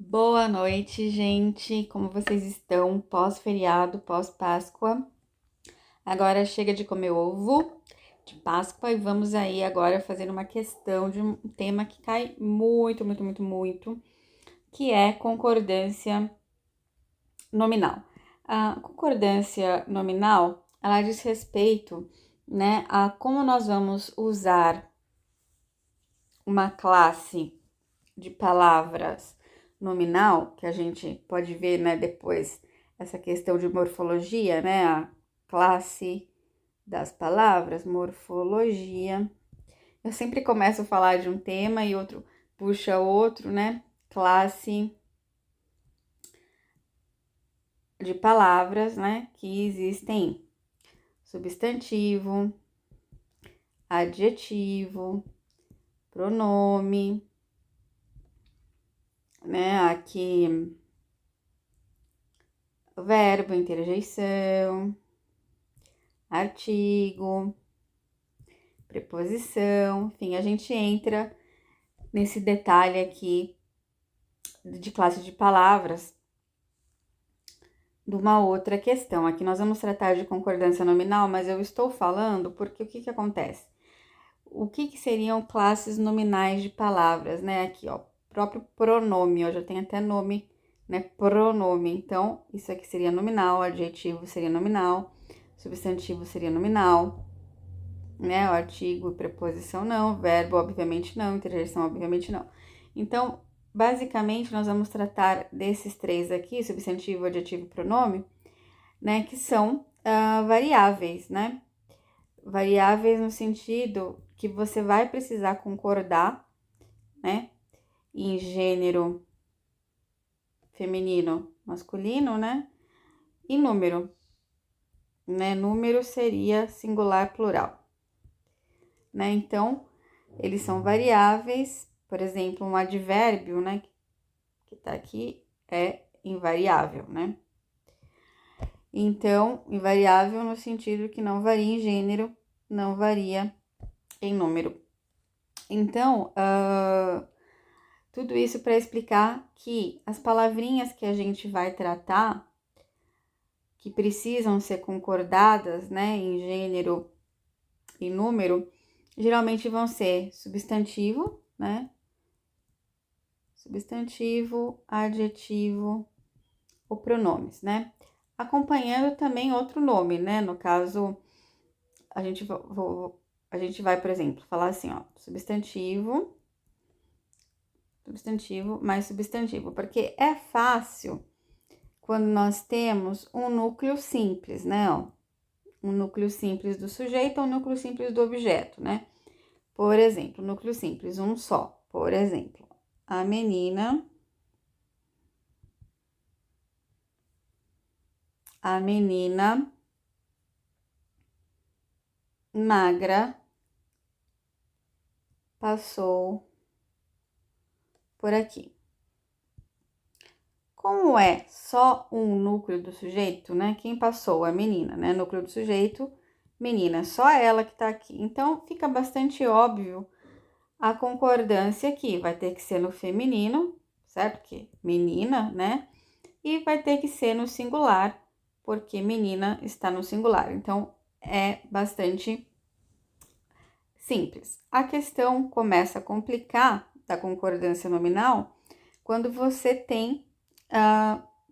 Boa noite, gente. Como vocês estão? Pós-feriado, pós-Páscoa. Agora chega de comer ovo de Páscoa e vamos aí agora fazer uma questão de um tema que cai muito, que é concordância nominal. A concordância nominal, ela diz respeito, né, a como nós vamos usar uma classe de palavras nominal, que a gente pode ver, né, depois essa questão de morfologia, né, a classe das palavras, morfologia. Eu sempre começo a falar de um tema e outro puxa outro, né? Classe de palavras, né, que existem substantivo, adjetivo, pronome, né, aqui verbo, interjeição, artigo, preposição, enfim, a gente entra nesse detalhe aqui de classe de palavras de uma outra questão. Aqui nós vamos tratar de concordância nominal, mas eu estou falando porque o que acontece? O que seriam classes nominais de palavras, né? Aqui, ó, próprio pronome, ó, já tem até nome, né? Pronome. Então, isso aqui seria nominal, adjetivo seria nominal, substantivo seria nominal, né? O artigo e preposição não, verbo obviamente não, interjeição obviamente não. Então, basicamente, nós vamos tratar desses três aqui, substantivo, adjetivo e pronome, né? Que são variáveis, né? Variáveis no sentido que você vai precisar concordar, né? Em gênero feminino, masculino, né? E número, né? Número seria singular, plural, né? Então, eles são variáveis, por exemplo, um advérbio, né? Que tá aqui é invariável, né? Então, invariável no sentido que não varia em gênero, não varia em número. Então, tudo isso para explicar que as palavrinhas que a gente vai tratar, que precisam ser concordadas, né, em gênero e número, geralmente vão ser substantivo, né, substantivo, adjetivo ou pronomes, né, acompanhando também outro nome, né, no caso, a gente vai, por exemplo, falar assim, ó, substantivo mais substantivo, porque é fácil quando nós temos um núcleo simples, né? Ó, um núcleo simples do sujeito ou um núcleo simples do objeto, né? Por exemplo, núcleo simples, um só. Por exemplo, a menina magra passou por aqui. Como é só um núcleo do sujeito, né? Quem passou? A menina, né? Núcleo do sujeito, menina, só ela que tá aqui. Então, fica bastante óbvio a concordância aqui. Vai ter que ser no feminino, certo? Que menina, né? E vai ter que ser no singular, porque menina está no singular. Então, é bastante simples. A questão começa a complicar da concordância nominal quando você tem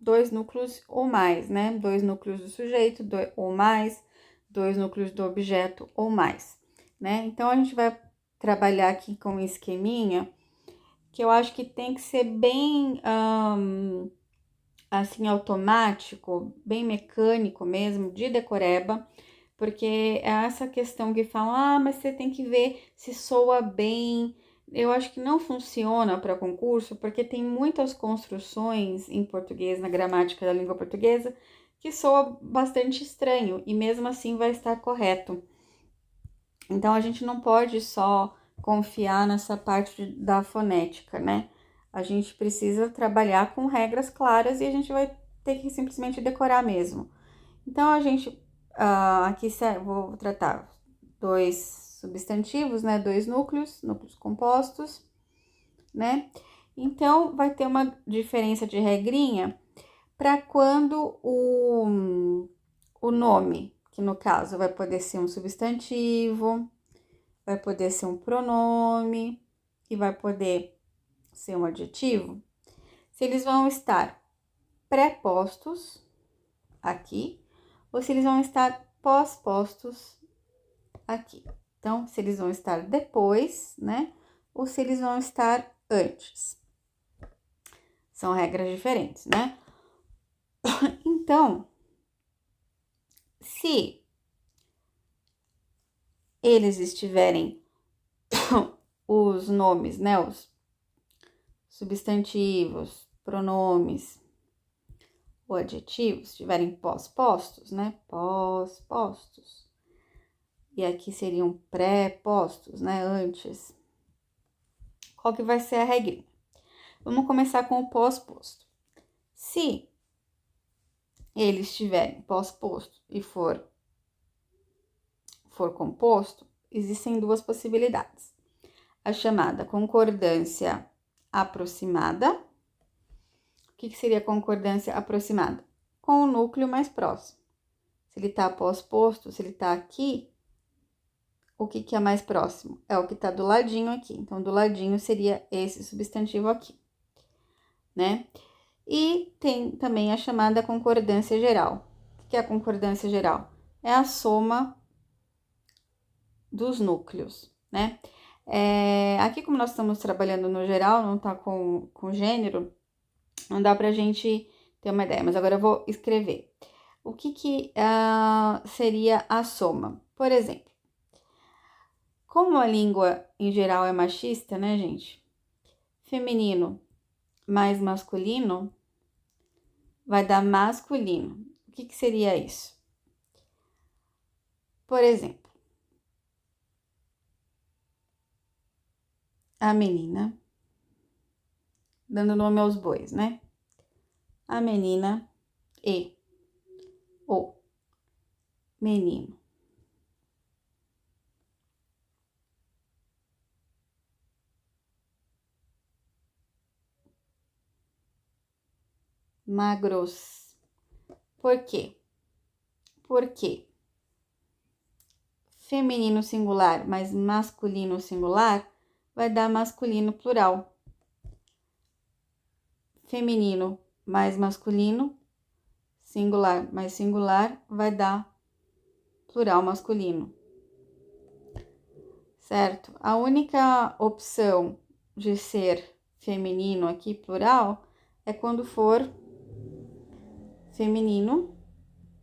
dois núcleos ou mais, né? Dois núcleos do sujeito ou mais, dois núcleos do objeto ou mais, né? Então, a gente vai trabalhar aqui com um esqueminha que eu acho que tem que ser bem assim, automático, bem mecânico mesmo, de decoreba, porque é essa questão que falam, mas você tem que ver se soa bem. Eu acho que não funciona para concurso, porque tem muitas construções em português, na gramática da língua portuguesa, que soa bastante estranho, e mesmo assim vai estar correto. Então, a gente não pode só confiar nessa parte da fonética, né? A gente precisa trabalhar com regras claras e a gente vai ter que simplesmente decorar mesmo. Então, a gente, aqui vou tratar dois substantivos, né? Dois núcleos compostos, né? Então, vai ter uma diferença de regrinha para quando o nome, que no caso vai poder ser um substantivo, vai poder ser um pronome e vai poder ser um adjetivo, se eles vão estar pré-postos aqui ou se eles vão estar pós-postos aqui. Então, se eles vão estar depois, né? Ou se eles vão estar antes. São regras diferentes, né? Então, se eles estiverem os nomes, né? Os substantivos, pronomes ou adjetivos estiverem pós-postos, né? Pós-postos. E aqui seriam pré-postos, né? Antes. Qual que vai ser a regrinha? Vamos começar com o pós-posto. Se ele estiver pós-posto e for composto, existem duas possibilidades. A chamada concordância aproximada. O que seria concordância aproximada? Com o núcleo mais próximo. Se ele está pós-posto, se ele está aqui, o que é mais próximo? É o que está do ladinho aqui. Então, do ladinho seria esse substantivo aqui, né? E tem também a chamada concordância geral. O que é a concordância geral? É a soma dos núcleos, né? Aqui, como nós estamos trabalhando no geral, não tá com gênero, não dá pra gente ter uma ideia, mas agora eu vou escrever. O que seria a soma? Por exemplo, como a língua em geral é machista, né, gente? Feminino mais masculino vai dar masculino. O que seria isso? Por exemplo, a menina, dando nome aos bois, né? A menina e o menino. Magros. Por quê? Porque feminino singular mais masculino singular vai dar masculino plural. Feminino mais masculino, singular mais singular, vai dar plural masculino. Certo? A única opção de ser feminino aqui, plural, é quando for feminino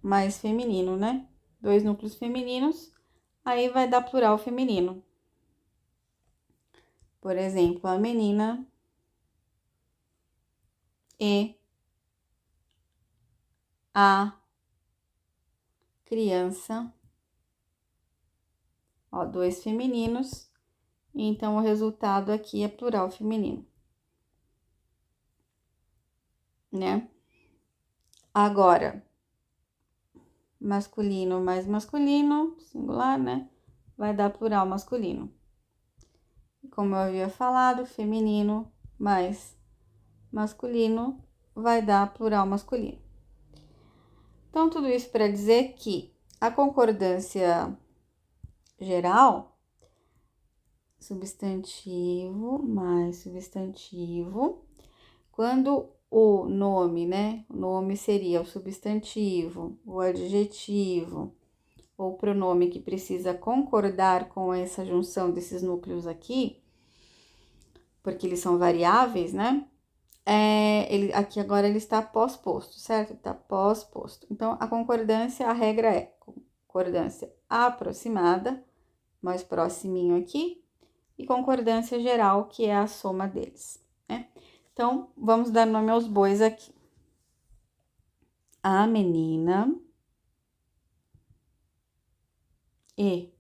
mais feminino, né? Dois núcleos femininos, aí vai dar plural feminino. Por exemplo, a menina e a criança. Ó, dois femininos, então o resultado aqui é plural feminino, né? Agora, masculino mais masculino, singular, né? Vai dar plural masculino. Como eu havia falado, feminino mais masculino vai dar plural masculino. Então, tudo isso para dizer que a concordância geral, substantivo mais substantivo, quando o nome, né? O nome seria o substantivo, o adjetivo, ou pronome que precisa concordar com essa junção desses núcleos aqui, porque eles são variáveis, né? Aqui agora ele está pós-posto, certo? Está pós-posto. Então, a concordância, a regra é concordância aproximada, mais proximinho aqui, e concordância geral, que é a soma deles, né? Então, vamos dar nome aos bois aqui. A menina e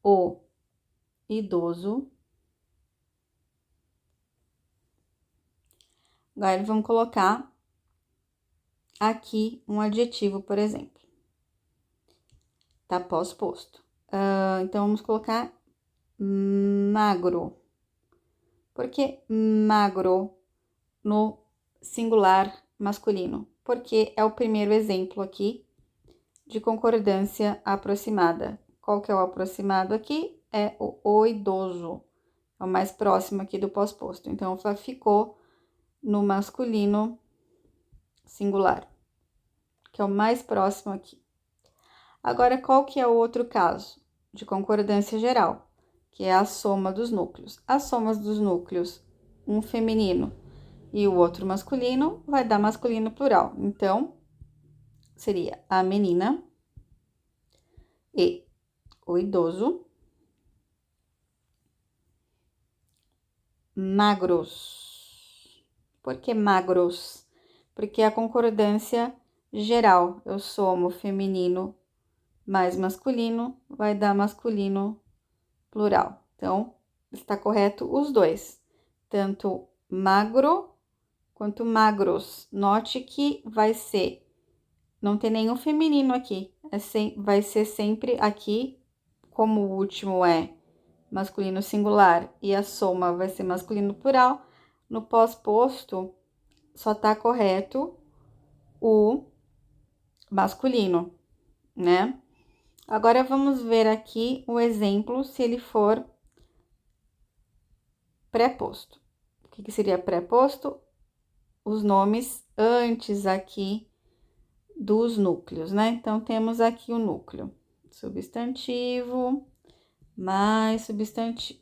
o idoso. Agora, vamos colocar aqui um adjetivo, por exemplo. Tá pós-posto. Então, vamos colocar magro. Por que magro no singular masculino? Porque é o primeiro exemplo aqui de concordância aproximada. Qual que é o aproximado aqui? É o idoso. É o mais próximo aqui do pós-posto. Então, ficou no masculino singular, que é o mais próximo aqui. Agora, qual que é o outro caso de concordância geral? Que é a soma dos núcleos. As somas dos núcleos, um feminino e o outro masculino, vai dar masculino plural. Então, seria a menina e o idoso magros. Por que magros? Porque a concordância geral, eu somo feminino mais masculino, vai dar masculino plural. Então, está correto os dois, tanto magro quanto magros. Note que vai ser, não tem nenhum feminino aqui, vai ser sempre aqui, como o último é masculino singular e a soma vai ser masculino plural, no pós-posto só tá correto o masculino, né? Agora vamos ver aqui o exemplo se ele for pré-posto. O que seria pré-posto? Os nomes antes aqui dos núcleos, né? Então, temos aqui o núcleo, substantivo mais substantivo.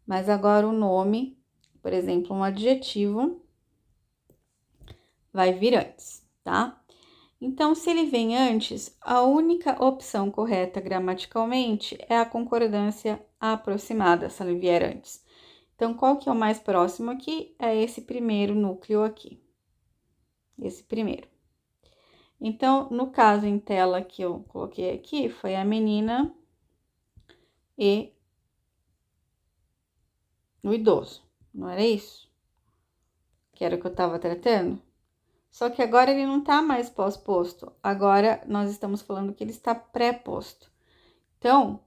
Mas agora o nome, por exemplo, um adjetivo, vai vir antes, tá? Então, se ele vem antes, a única opção correta gramaticalmente é a concordância aproximada, se ele vier antes. Então, qual que é o mais próximo aqui? É esse primeiro núcleo aqui. Esse primeiro. Então, no caso em tela que eu coloquei aqui, foi a menina e o idoso, não era isso? Que era o que eu estava tratando? Só que agora ele não tá mais pós-posto. Agora nós estamos falando que ele está pré-posto. Então,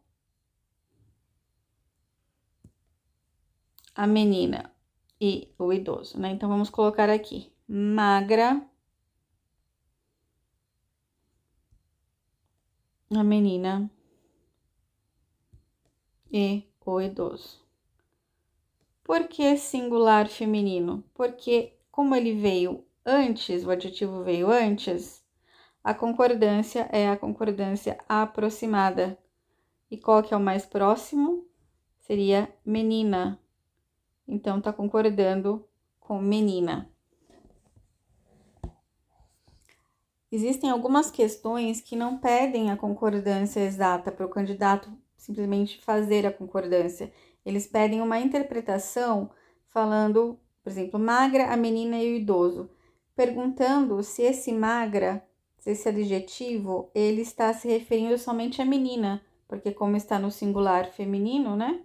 a menina e o idoso, né? Então, vamos colocar aqui. Magra. A menina e o idoso. Por que singular feminino? Porque como ele veio antes, o adjetivo veio antes, a concordância é a concordância aproximada. E qual que é o mais próximo? Seria menina. Então, tá concordando com menina. Existem algumas questões que não pedem a concordância exata para o candidato simplesmente fazer a concordância. Eles pedem uma interpretação falando, por exemplo, magra, a menina e o idoso, perguntando se esse magra, se esse adjetivo, ele está se referindo somente à menina, porque como está no singular feminino, né?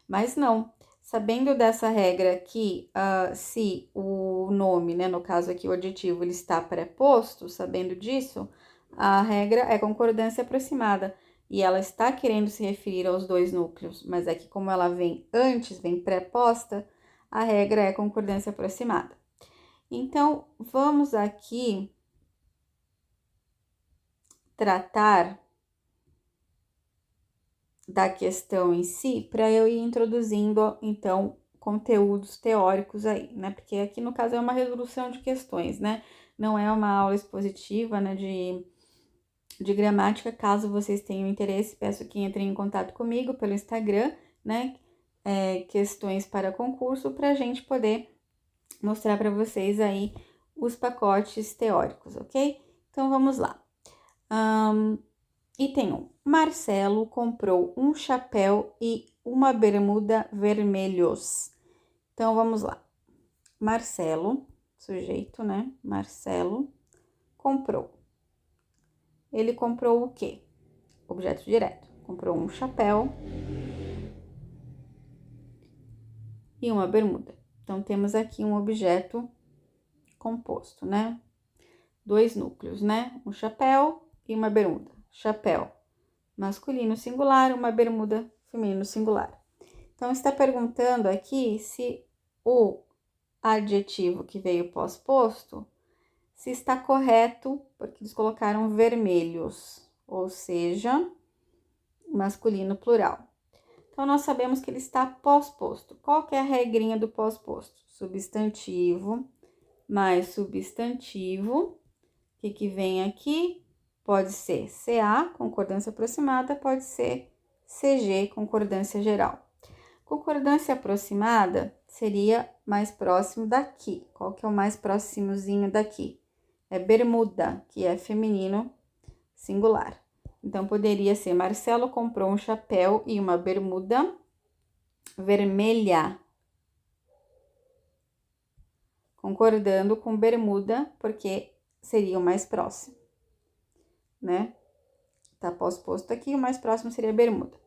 Mas não. Sabendo dessa regra que se o nome, né, no caso aqui o adjetivo, ele está pré-posto, sabendo disso, a regra é concordância aproximada. E ela está querendo se referir aos dois núcleos, mas é que como ela vem antes, vem pré-posta, a regra é concordância aproximada. Então, vamos aqui tratar da questão em si, para eu ir introduzindo, então, conteúdos teóricos aí, né? Porque aqui, no caso, é uma resolução de questões, né? Não é uma aula expositiva, né, de gramática. Caso vocês tenham interesse, peço que entrem em contato comigo pelo Instagram, né? Questões para concurso, para a gente poder mostrar para vocês aí os pacotes teóricos, ok? Então, vamos lá. Item 1. Marcelo comprou um chapéu e uma bermuda vermelhos. Então, vamos lá. Marcelo, sujeito, né? Marcelo comprou. Ele comprou o quê? Objeto direto. Comprou um chapéu e uma bermuda. Então, temos aqui um objeto composto, né? Dois núcleos, né? Um chapéu e uma bermuda. Chapéu masculino singular, uma bermuda feminino singular. Então, está perguntando aqui se o adjetivo que veio pós-posto, se está correto, porque eles colocaram vermelhos, ou seja, masculino plural. Então, nós sabemos que ele está pós-posto. Qual que é a regrinha do pós-posto? Substantivo mais substantivo. O que vem aqui? Pode ser CA, concordância aproximada, pode ser CG, concordância geral. Concordância aproximada seria mais próximo daqui. Qual que é o mais próximozinho daqui? É bermuda, que é feminino singular. Então, poderia ser Marcelo comprou um chapéu e uma bermuda vermelha. Concordando com bermuda, porque seria o mais próximo, né? Tá pós-posto aqui, o mais próximo seria bermuda.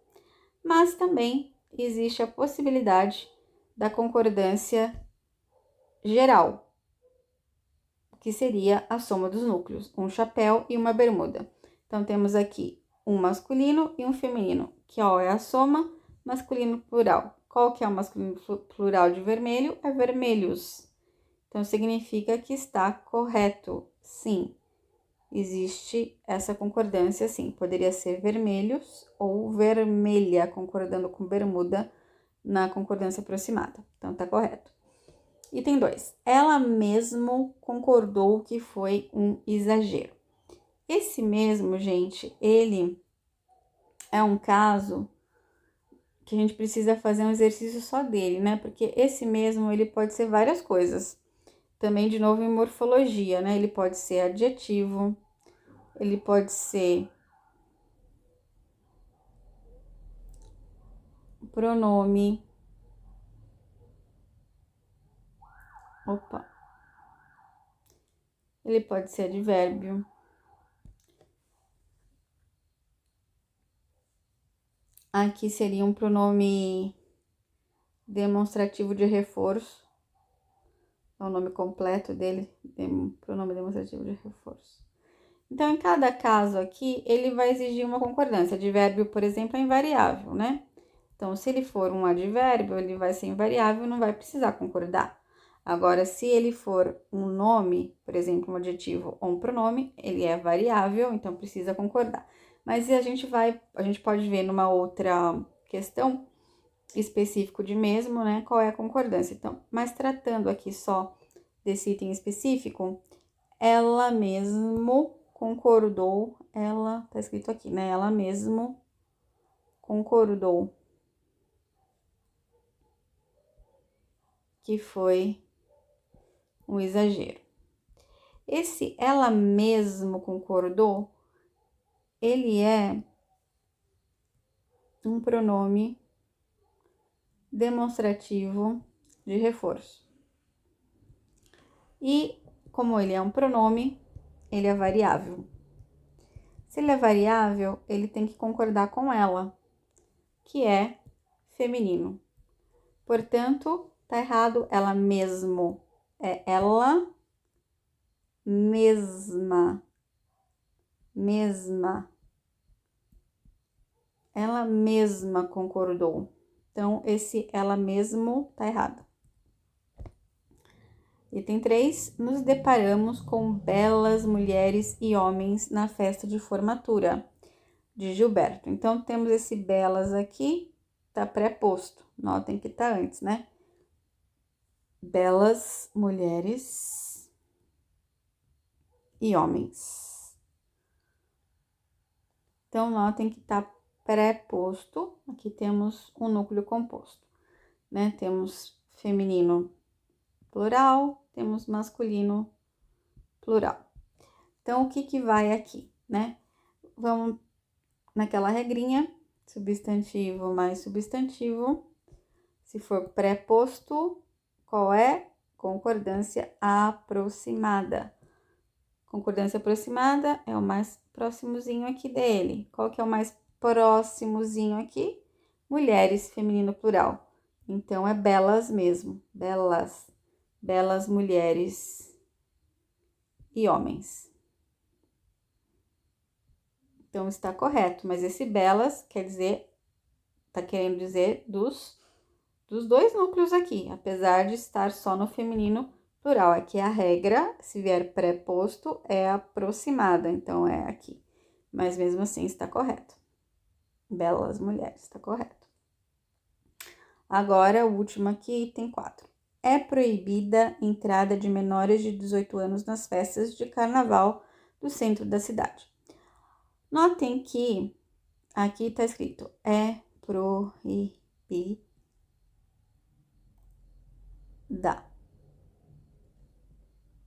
Mas também existe a possibilidade da concordância geral, que seria a soma dos núcleos, um chapéu e uma bermuda. Então, temos aqui um masculino e um feminino, que ó, é a soma masculino plural. Qual que é o masculino plural de vermelho? É vermelhos. Então, significa que está correto, sim. Existe essa concordância, sim. Poderia ser vermelhos ou vermelha, concordando com bermuda na concordância aproximada. Então, tá correto. Item 2. Ela mesmo concordou que foi um exagero. Esse mesmo, gente, ele é um caso que a gente precisa fazer um exercício só dele, né? Porque esse mesmo, ele pode ser várias coisas. Também, de novo, em morfologia, né? Ele pode ser adjetivo, ele pode ser pronome. Opa. Ele pode ser advérbio. Aqui seria um pronome demonstrativo de reforço. É o nome completo dele, pronome demonstrativo de reforço. Então, em cada caso aqui, ele vai exigir uma concordância. Advérbio, por exemplo, é invariável, né? Então, se ele for um advérbio, ele vai ser invariável, não vai precisar concordar. Agora, se ele for um nome, por exemplo, um adjetivo ou um pronome, ele é variável, então precisa concordar. Mas a gente pode ver numa outra questão específico de mesmo, né? Qual é a concordância. Então, mas tratando aqui só desse item específico, ela mesmo concordou, tá escrito aqui, né? Ela mesmo concordou que foi um exagero. Esse ela mesmo concordou, ele é um pronome demonstrativo de reforço. E como ele é um pronome, ele é variável. Se ele é variável, ele tem que concordar com ela, que é feminino. Portanto, tá errado, ela mesmo. É ela mesma. Mesma. Ela mesma concordou. Então, esse ela mesmo tá errado. Item 3, nos deparamos com belas mulheres e homens na festa de formatura de Gilberto. Então, temos esse belas aqui, tá pré-posto. Notem que tá antes, né? Belas mulheres e homens. Então, notem que tá pré-posto. Aqui temos um núcleo composto, né? Temos feminino plural, temos masculino plural. Então, o que vai aqui, né? Vamos naquela regrinha, substantivo mais substantivo. Se for pré-posto, qual é? Concordância aproximada. Concordância aproximada é o mais próximozinho aqui dele. Qual que é o mais próximozinho aqui? Mulheres, feminino plural. Então, é belas mesmo. Belas. Belas mulheres e homens. Então, está correto. Mas esse belas quer dizer, tá querendo dizer dos dos dois núcleos aqui, apesar de estar só no feminino plural. Aqui a regra, se vier pré-posto, é aproximada, então é aqui. Mas mesmo assim está correto. Belas mulheres, está correto. Agora, o último aqui, item 4. É proibida a entrada de menores de 18 anos nas festas de carnaval do centro da cidade. Notem que aqui está escrito é proibida.